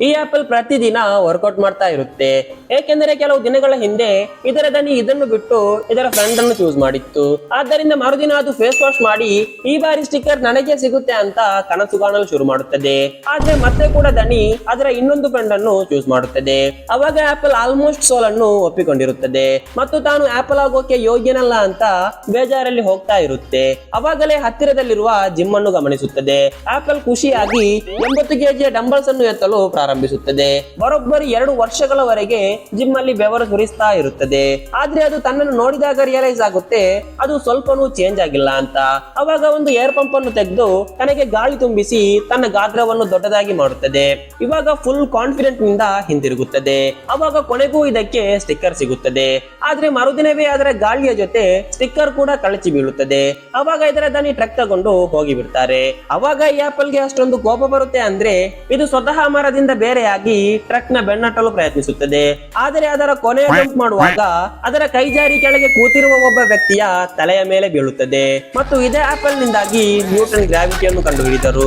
ಈ ಆಪಲ್ ಪ್ರತಿದಿನ ವರ್ಕೌಟ್ ಮಾಡ್ತಾ ಇರುತ್ತೆ. ಏಕೆಂದರೆ ಕೆಲವು ದಿನಗಳ ಹಿಂದೆ ಇದರ ದನಿ ಇದನ್ನು ಬಿಟ್ಟು ಇದರ ಫ್ರೆಂಡ್ ಅನ್ನು ಚೂಸ್ ಮಾಡಿತ್ತು. ಆದ್ದರಿಂದ ಮರುದಿನ ಅದು ಫೇಸ್ ವಾಶ್ ಮಾಡಿ ಈ ಬಾರಿ ಸ್ಟಿಕ್ಕರ್ ನನಗೆ ಸಿಗುತ್ತೆ ಅಂತ ಕನಸು ಕಾಣಲು ಶುರು ಮಾಡುತ್ತದೆ. ಆದ್ರೆ ಮತ್ತೆ ಕೂಡ ದನಿ ಅದರ ಇನ್ನೊಂದು ಫ್ರೆಂಡ್ ಅನ್ನು ಚೂಸ್ ಮಾಡುತ್ತದೆ. ಅವಾಗ ಆಪಲ್ ಆಲ್ಮೋಸ್ಟ್ ಸೋಲ್ ಅನ್ನು ಒಪ್ಪಿಕೊಂಡಿರುತ್ತದೆ ಮತ್ತು ತಾನು ಆಪಲ್ ಆಗೋಕೆ ಯೋಗ್ಯನಲ್ಲ ಅಂತ ಬೇಜಾರಲ್ಲಿ ಹೋಗ್ತಾ ಇರುತ್ತೆ. ಅವಾಗಲೇ ಹತ್ತಿರದಲ್ಲಿರುವ ಜಿಮ್ ಅನ್ನು ಗಮನಿಸುತ್ತದೆ. ಆಪಲ್ ಖುಷಿಯಾಗಿ 80 ಕೆಜಿಯ ಡಂಬಲ್ಸ್ ಅನ್ನು ಎತ್ತಲು ಪ್ರಾರಂಭಿಸುತ್ತದೆ. ಬರೋಬ್ಬರಿ 2 ವರ್ಷಗಳವರೆಗೆ ಜಿಮ್ ಅಲ್ಲಿ ಬೆವರು ಸುರಿಸ್ತಾ ಇರುತ್ತದೆ. ಆದ್ರೆ ಅದು ತನ್ನನ್ನು ನೋಡಿದಾಗ ರಿಯಲೈಸ್ ಆಗುತ್ತೆ ಅದು ಸ್ವಲ್ಪನೂ ಚೇಂಜ್ ಆಗಿಲ್ಲ ಅಂತ. ಅವಾಗ ಒಂದು ಏರ್ ಪಂಪ್ ಅನ್ನು ತೆಗೆದು ತನಗೆ ಗಾಳಿ ತುಂಬಿಸಿ ತನ್ನ ಗಾತ್ರವನ್ನು ದೊಡ್ಡದಾಗಿ ಮಾಡುತ್ತದೆ. ಇವಾಗ ಫುಲ್ ಕಾನ್ಫಿಡೆಂಟ್ ನಿಂದ ಹಿಂತಿರುಗುತ್ತದೆ. ಅವಾಗ ಕೊನೆಗೂ ಇದಕ್ಕೆ ಸ್ಟಿಕ್ಕರ್ ಸಿಗುತ್ತದೆ. ಆದ್ರೆ ಮರುದಿನವೇ ಅದರ ಗಾಳಿಯ ಜೊತೆ ಸ್ಟಿಕ್ಕರ್ ಕೂಡ ಕಳಚಿ ಬೀಳುತ್ತದೆ. ಅವಾಗ ಇದರ ದನಿ ಟ್ರಕ್ ತಗೊಂಡು ಹೋಗಿ ಬಿಡ್ತಾರೆ. ಅವಾಗ ಈ ಆಪಲ್ಗೆ ಅಷ್ಟೊಂದು ಕೋಪ ಬರುತ್ತೆ ಅಂದ್ರೆ ಇದು ಸ್ವತಃ ಮರದಿಂದ ಬೇರೆಯಾಗಿ ಟ್ರಕ್ ನ ಬೆನ್ನಟ್ಟಲು ಪ್ರಯತ್ನಿಸುತ್ತದೆ. ಆದರೆ ಅದರ ಕೊನೆಯ ಜಂಪ್ ಮಾಡುವಾಗ ಅದರ ಕೈಜಾರಿ ಕೆಳಗೆ ಕೂತಿರುವ ಒಬ್ಬ ವ್ಯಕ್ತಿಯ ತಲೆಯ ಮೇಲೆ ಬೀಳುತ್ತದೆ ಮತ್ತು ಇದೇ ಆಪಲ್ ನಿಂದಾಗಿ ನ್ಯೂಟನ್ ಗ್ರಾವಿಟಿಯನ್ನು ಕಂಡುಹಿಡಿದರು.